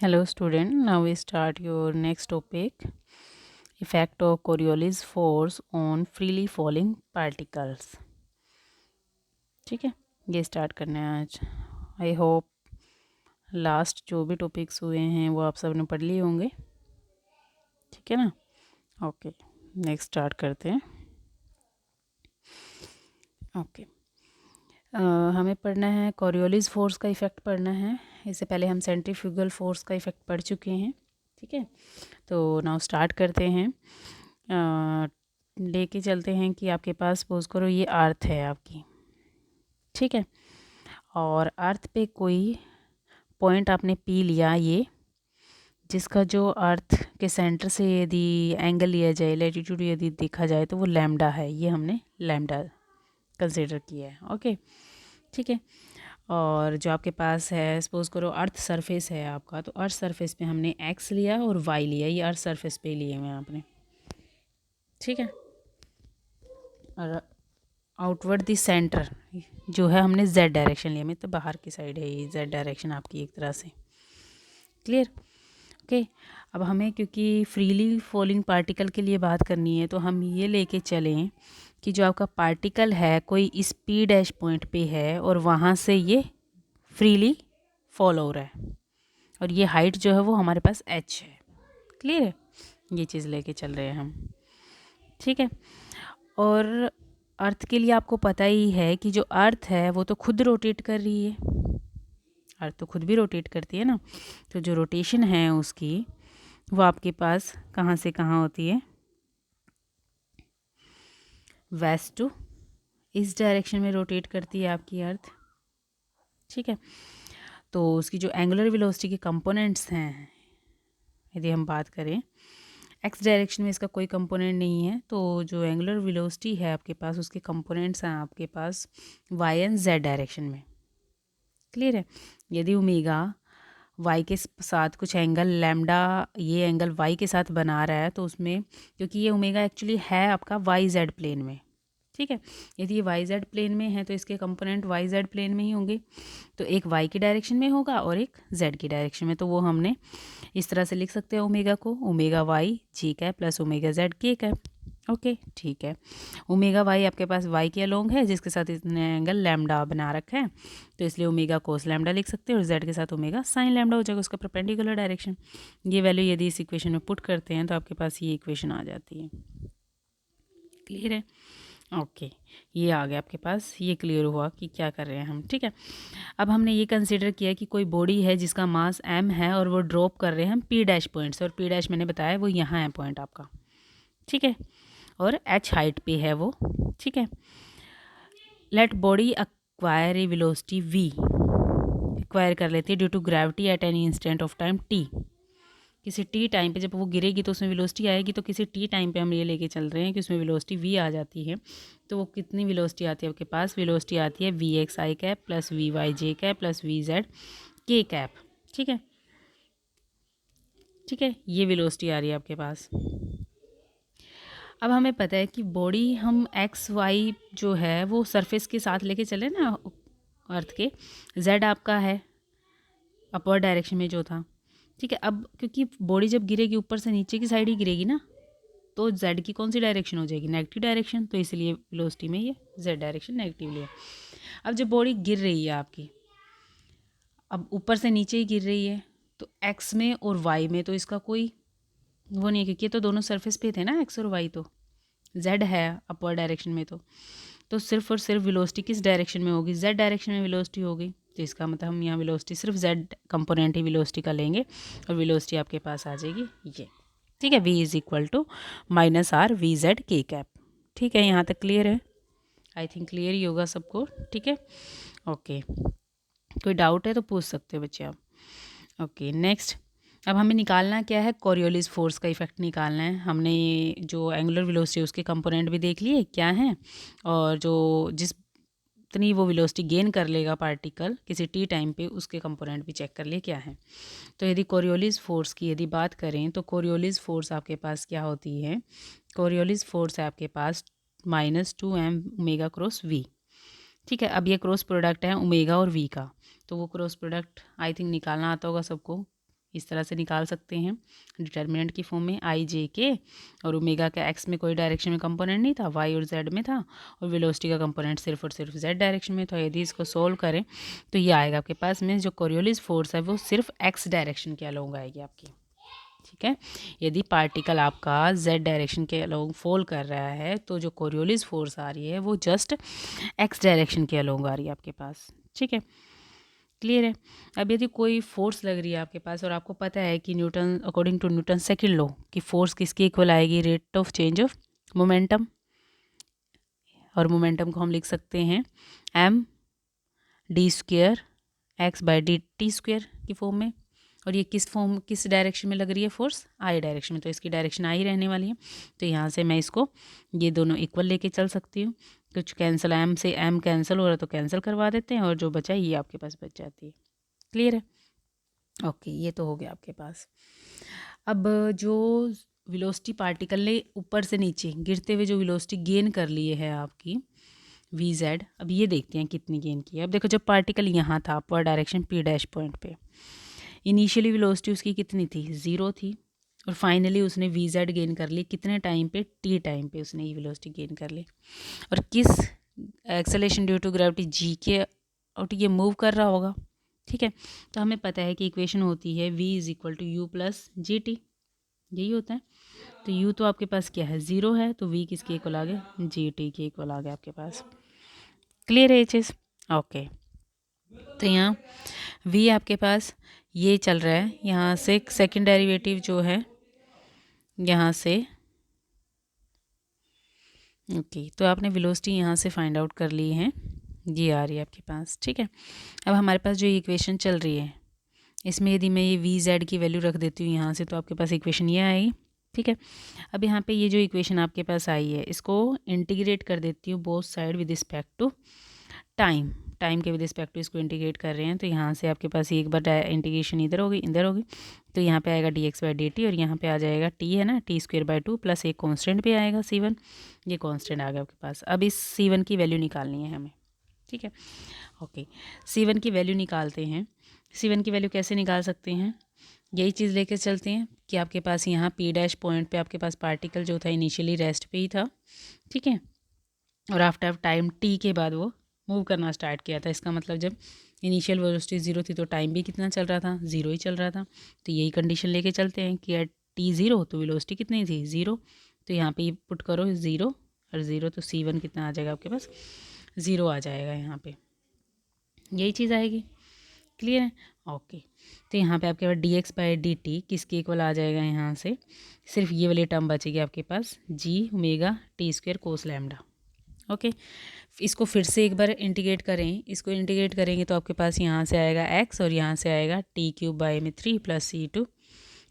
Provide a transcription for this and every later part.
Hello student, now we start your next topic, effect of Coriolis force on freely falling particles. ठीक है, ये start करना है आज। आई होप लास्ट जो भी टॉपिक्स हुए हैं वो आप सब ने पढ़ लिए होंगे। ठीक है ना? ओके, नेक्स्ट स्टार्ट करते हैं। ओके, हमें पढ़ना है कॉरियोलिस फोर्स का इफ़ेक्ट पढ़ना है। इससे पहले हम सेंट्रीफ्यूगल फोर्स का इफ़ेक्ट पढ़ चुके हैं। ठीक है, तो नाउ स्टार्ट करते हैं। लेके चलते हैं कि आपके पास सपोज करो ये अर्थ है आपकी। ठीक है, और अर्थ पे कोई पॉइंट आपने पी लिया, ये जिसका जो अर्थ के सेंटर से यदि एंगल लिया जाए, लैटिट्यूड यदि देखा जाए तो वो लैम्डा है। ये हमने लैम्डा कंसिडर किया है। ओके, ठीक है। और जो आपके पास है, सपोज करो अर्थ सरफेस है आपका, तो अर्थ सरफेस पे हमने एक्स लिया और वाई लिया। ये अर्थ सरफेस पे लिए हुए हैं आपने। ठीक है, और आउटवर्ड द सेंटर जो है हमने जेड डायरेक्शन लिया, मतलब बाहर की साइड है ये जेड डायरेक्शन आपकी एक तरह से। क्लियर? ओके, अब हमें क्योंकि फ्रीली फॉलिंग पार्टिकल के लिए बात करनी है तो हम ये लेके चलें कि जो आपका पार्टिकल है कोई इस पी डैश पॉइंट पे है और वहाँ से ये फ्रीली फॉल हो रहा है, और ये हाइट जो है वो हमारे पास एच है। क्लियर है? ये चीज़ लेके चल रहे हैं हम। ठीक है, और अर्थ के लिए आपको पता ही है कि जो अर्थ है वो तो खुद रोटेट कर रही है। अर्थ तो खुद भी रोटेट करती है ना, तो जो रोटेशन है उसकी वो आपके पास कहाँ से कहाँ होती है, वेस्ट टू इस डायरेक्शन में रोटेट करती है आपकी अर्थ। ठीक है, तो उसकी जो एंगुलर वेलोसिटी के कंपोनेंट्स हैं, यदि हम बात करें एक्स डायरेक्शन में इसका कोई कंपोनेंट नहीं है, तो जो एंगुलर वेलोसिटी है आपके पास उसके कंपोनेंट्स हैं आपके पास वाई एंड जेड डायरेक्शन में। क्लियर है? यदि ओमेगा वाई के साथ कुछ एंगल लैम्डा, ये एंगल वाई के साथ बना रहा है, तो उसमें क्योंकि ये ओमेगा एक्चुअली है आपका वाई जेड प्लेन में। ठीक है, यदि ये वाई जेड प्लेन में है तो इसके कंपोनेंट वाई जेड प्लेन में ही होंगे, तो एक वाई की डायरेक्शन में होगा और एक जेड की डायरेक्शन में। तो वो हमने इस तरह से लिख सकते हैं ओमेगा को, ओमेगा वाई जी cap plus omega Z k cap. Okay, ठीक है। ओमेगा वाई आपके पास वाई के अलोंग है जिसके साथ इसने एंगल लैम्डा बना रखा है, तो इसलिए ओमेगा कोस लैम्डा लिख सकते हैं, और जेड के साथ ओमेगा साइन लैम्डा हो जाएगा उसका परपेंडिकुलर डायरेक्शन। ये वैल्यू यदि इस इक्वेशन में पुट करते हैं तो आपके पास ये इक्वेशन आ जाती है। क्लियर है? ओके, ये आ गया आपके पास, ये क्लियर हुआ कि क्या कर रहे हैं हम। ठीक है, अब हमने ये कंसिडर किया कि कोई बॉडी है जिसका मास m है और वो ड्रॉप कर रहे हैं हम p डैश पॉइंट से, और p डैश मैंने बताया वो यहाँ है पॉइंट आपका। ठीक है, और h हाइट पे है वो। ठीक है, let body acquire a velocity v, acquire कर लेती है due to gravity at any instant of time t। किसी टी टाइम पे जब वो गिरेगी तो उसमें वेलोसिटी आएगी, तो किसी टी टाइम पे हम ये लेके चल रहे हैं कि उसमें वेलोसिटी वी आ जाती है। तो वो कितनी वेलोसिटी आती है आपके पास? वेलोसिटी आती है v x i cap plus v y j cap plus v z k cap. ठीक है, ठीक है, ये वेलोसिटी आ रही है आपके पास। अब हमें पता है कि बॉडी हम एक्स वाई जो है वो सरफेस के साथ लेके चले ना अर्थ के, जेड आपका है अपवर्ड डायरेक्शन में जो था। ठीक है, अब क्योंकि बॉडी जब गिरेगी ऊपर से नीचे की साइड ही गिरेगी ना, तो जेड की कौन सी डायरेक्शन हो जाएगी? नेगेटिव डायरेक्शन, तो इसलिए वेलोसिटी में ये जेड डायरेक्शन नेगेटिवली है। अब जब बॉडी गिर रही है आपकी, अब ऊपर से नीचे ही गिर रही है, तो एक्स में और वाई में तो इसका कोई वो नहीं है, क्योंकि ये तो दोनों सरफेस पे थे ना एक्स और वाई, तो जेड है अपवर्ड डायरेक्शन में, तो सिर्फ और सिर्फ वेलोसिटी किस डायरेक्शन में होगी? जेड डायरेक्शन में वेलोसिटी होगी। तो इसका मतलब हम यहाँ वेलोसिटी सिर्फ जेड कंपोनेंट ही वेलोसिटी का लेंगे और वेलोसिटी आपके पास आ जाएगी ये। ठीक है, v is equal to minus r v z k cap. ठीक है, यहाँ तक क्लियर है? आई थिंक क्लियर ही होगा सबको। ठीक है, ओके, कोई डाउट है तो पूछ सकते हो बच्चे आप। ओके, नेक्स्ट, अब हमें निकालना क्या है? कोरियोलिस फोर्स का इफेक्ट निकालना है। हमने जो एंगुलर वेलोसिटी उसके कंपोनेंट भी देख लिए क्या हैं, और जो जिस इतनी वो वेलोसिटी गेन कर लेगा पार्टिकल किसी टी टाइम पे, उसके कंपोनेंट भी चेक कर लिए क्या है। तो यदि कोरियोलिस फोर्स की यदि बात करें तो कोरियोलिस फोर्स आपके पास क्या होती है? कोरियोलिस फोर्स है आपके पास -2m ओमेगा क्रॉस v। ठीक है, अब ये क्रॉस प्रोडक्ट है ओमेगा और v का, तो वो क्रॉस प्रोडक्ट आई थिंक निकालना आता होगा सबको। इस तरह से निकाल सकते हैं डिटर्मिनेंट की फॉर्म में, आई जे के, और ओमेगा का एक्स में कोई डायरेक्शन में कंपोनेंट नहीं था, वाई और जेड में था, और वेलोसिटी का कंपोनेंट सिर्फ और सिर्फ जेड डायरेक्शन में था। यदि इसको सोल्व करें तो ये आएगा आपके पास में जो कोरियोलिस फोर्स है वो सिर्फ एक्स डायरेक्शन के अलोंग आएगी आपकी, ठीक है। यदि पार्टिकल आपका जेड डायरेक्शन के अलोंग फॉल कर रहा है तो जो कोरियोलिस फोर्स आ रही है वो जस्ट एक्स डायरेक्शन के अलोंग आ रही है आपके पास, ठीक है। क्लियर है। अब यदि कोई फोर्स लग रही है आपके पास और आपको पता है कि Newton according to Newton second law कि फोर्स किसके इक्वल आएगी, rate of change of momentum, और मोमेंटम को हम लिख सकते हैं m d square x by d t square की फॉर्म में। और ये किस डायरेक्शन में लग रही है फोर्स, आई डायरेक्शन में, तो इसकी डायरेक्शन आई रहने वाली है। तो यहाँ से मैं इसको ये दोनों इक्वल लेके चल सकती हूँ। कुछ कैंसिल, एम से एम कैंसिल हो रहा है तो कैंसिल करवा देते हैं, और जो बचा ये आपके पास बच जाती है। क्लियर है। ओके, ये तो हो गया आपके पास। अब जो वेलोसिटी पार्टिकल ने ऊपर से नीचे गिरते हुए जो वेलोसिटी गेन कर लिए है आपकी वी जेड, अब ये देखते हैं कितनी गेन की है। अब देखो जब पार्टिकल यहाँ था upper direction P dash point पे, इनिशियली वेलोसिटी उसकी कितनी थी, 0 थी, और फाइनली उसने वी जेड गेन कर ली कितने टाइम पे, टी टाइम पे उसने ये वेलोसिटी गेन कर ली। और किस acceleration due to gravity G के और ये मूव कर रहा होगा, ठीक है। तो हमें पता है कि इक्वेशन होती है v is equal to u plus g t, यही होता है। तो u तो आपके पास क्या है, 0 है, तो v किसके इक्वल आ गया, जी टी के इक्वल आ गया आपके पास। क्लियर है ये चीज़। ओके, तो यहाँ v आपके पास ये चल रहा है, यहाँ से सेकंड डेरिवेटिव जो है यहाँ से, ओके, तो आपने वेलोसिटी यहाँ से फाइंड आउट कर ली है, ये आ रही है आपके पास, ठीक है। अब हमारे पास जो इक्वेशन चल रही है इसमें यदि मैं ये वी जेड की वैल्यू रख देती हूँ यहाँ से, तो आपके पास इक्वेशन ये आएगी, ठीक है। अब यहाँ पे ये जो इक्वेशन आपके पास आई है इसको इंटीग्रेट कर देती हूँ both side with respect to time, time के विद रिस्पेक्ट टू इसको इंटीग्रेट कर रहे हैं। तो यहाँ से आपके पास एक बार इंटीग्रेशन इधर होगी, तो यहाँ पे आएगा D x by d T, और यहाँ पे आ जाएगा टी है ना, टी स्क्वेयर बाई 2 प्लस एक कॉन्स्टेंट भी आएगा C1, ये कॉन्स्टेंट आ गया आपके पास। अब इस C1 की वैल्यू निकालनी है हमें, ठीक है। ओके, C1 की वैल्यू निकालते हैं। C1 की वैल्यू कैसे निकाल सकते हैं, यही चीज़ लेके चलते हैं कि आपके पास यहाँ पी डैश पॉइंट पे आपके पास पार्टिकल जो था इनिशियली रेस्ट पे ही था, ठीक है, और आफ्टर टाइम टी के बाद वो मूव करना स्टार्ट किया था। इसका मतलब जब इनिशियल वेलोसिटी 0 थी तो टाइम भी कितना चल रहा था, 0 ही चल रहा था। तो यही कंडीशन लेके चलते हैं कि एट टी 0 तो वेलोसिटी कितनी थी, 0। तो यहाँ पे पुट करो 0 और 0, तो C1 कितना आ जाएगा आपके पास, 0 आ जाएगा यहाँ पे, यही चीज़ आएगी। क्लियर है। ओके, तो यहाँ पे आपके पास d x by d t किसके इक्वल आ जाएगा, यहाँ से सिर्फ ये वाली टर्म बचेगी आपके पास, g omega t square cos lambda. Okay, इसको फिर से एक बार इंटीग्रेट करें, इसको इंटीग्रेट करेंगे तो आपके पास यहाँ से आएगा x और यहाँ से आएगा टी क्यूब बाई में 3 प्लस C2,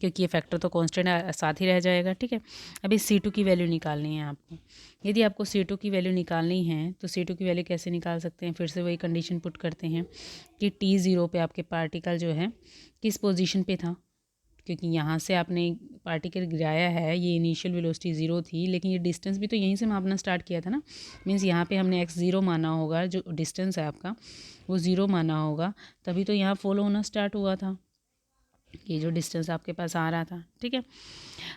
क्योंकि ये फैक्टर तो कांस्टेंट साथ ही रह जाएगा, ठीक है। अभी C2 की वैल्यू निकालनी है आपको। यदि आपको C2 की वैल्यू निकालनी है तो C2 की वैल्यू कैसे निकाल सकते हैं, फिर से वही कंडीशन पुट करते हैं कि T0 पे आपके पार्टिकल जो है किस पोजीशन पे था, क्योंकि यहाँ से आपने पार्टिकल गिराया है, ये इनिशियल वेलोसिटी 0 थी, लेकिन ये डिस्टेंस भी तो यहीं से मापना स्टार्ट किया था ना। मीन्स यहाँ पे हमने x 0 माना होगा, जो डिस्टेंस है आपका वो 0 माना होगा, तभी तो यहाँ फॉलो होना स्टार्ट हुआ था, ये जो डिस्टेंस आपके पास आ रहा था, ठीक है।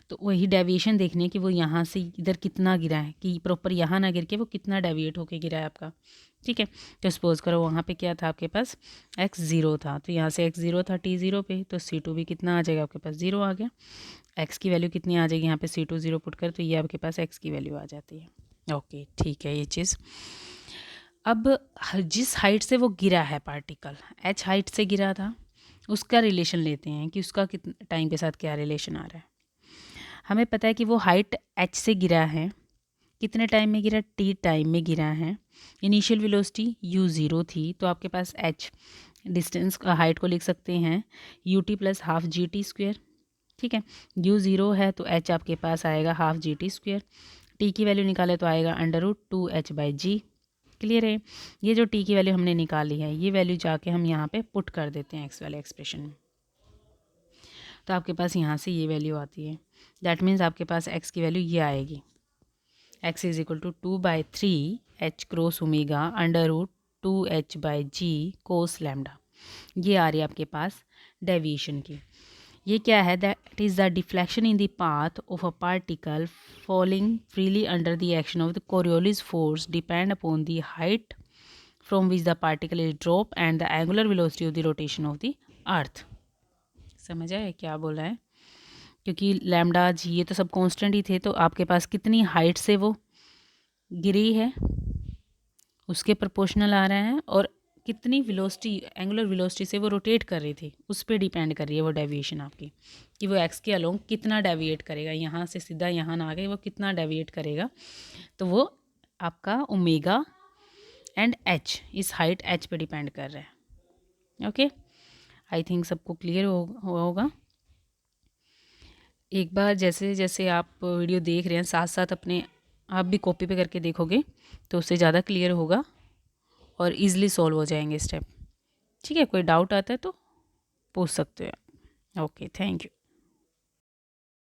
तो वही डेविएशन देखने कि वो यहाँ से इधर कितना गिरा है, कि प्रॉपर यहाँ ना गिर के वो कितना डेविएट होके गिरा है आपका, ठीक है। तो सपोज करो वहाँ पे क्या था आपके पास, x 0 था, तो यहाँ से x 0 था T0 पे, तो C2 भी कितना आ जाएगा आपके पास, 0 आ गया। x की वैल्यू कितनी आ जाएगी यहाँ पे, C2 0 पुट कर, तो ये आपके पास x की वैल्यू आ जाती है। ओके, ठीक है ये चीज़। अब जिस हाइट से वो गिरा है पार्टिकल, h हाइट से गिरा था, उसका रिलेशन लेते हैं कि उसका कितना टाइम के साथ क्या रिलेशन आ रहा है। हमें पता है कि वो हाइट h से गिरा है, कितने टाइम में गिरा, t टाइम में गिरा है। इनिशियल वेलोसिटी u 0 थी, तो आपके पास h डिस्टेंस हाइट को लिख सकते हैं ut plus half G T square, ठीक है। u 0 है तो h आपके पास आएगा half G T square, t की वैल्यू निकाले तो आएगा √2h बाई जी। क्लियर है। ये जो t की वैल्यू हमने निकाली है, ये वैल्यू जाके हम यहाँ पे पुट कर देते हैं x वाले एक्सप्रेशन में, तो आपके पास यहाँ से ये वैल्यू आती है। दैट मीन्स आपके पास x की वैल्यू ये आएगी, x is equal to 2/3 h cross omega √2h by g cos lambda. ये आ रही है आपके पास डेविएशन की। ये क्या है, that is the deflection in the path of a particle falling freely under the action of the Coriolis force depend upon the height from which the particle is drop and the angular velocity of the rotation of the earth. समझ आए क्या बोला है? क्योंकि lambda जी ये तो सब constant ही थे, तो आपके पास कितनी हाइट से वो गिरी है उसके प्रोपोर्शनल आ रहा है, और कितनी वेलोसिटी, एंगुलर वेलोसिटी से वो रोटेट कर रही थी उस पर डिपेंड कर रही है वो डेविएशन आपकी, कि वो एक्स के अलोंग कितना डेविएट करेगा, यहाँ से सीधा यहाँ ना आके वो कितना डेविएट करेगा। तो वो आपका ओमेगा एंड एच, इस हाइट एच पे डिपेंड कर रहा है। ओके, आई थिंक सबको क्लियर हुआ होगा। एक बार जैसे जैसे आप वीडियो देख रहे हैं साथ साथ अपने आप भी कॉपी पे करके देखोगे तो उससे ज़्यादा क्लियर होगा और इजीली सॉल्व हो जाएंगे स्टेप। ठीक है, कोई डाउट आता है तो पूछ सकते हो। Okay, thank you.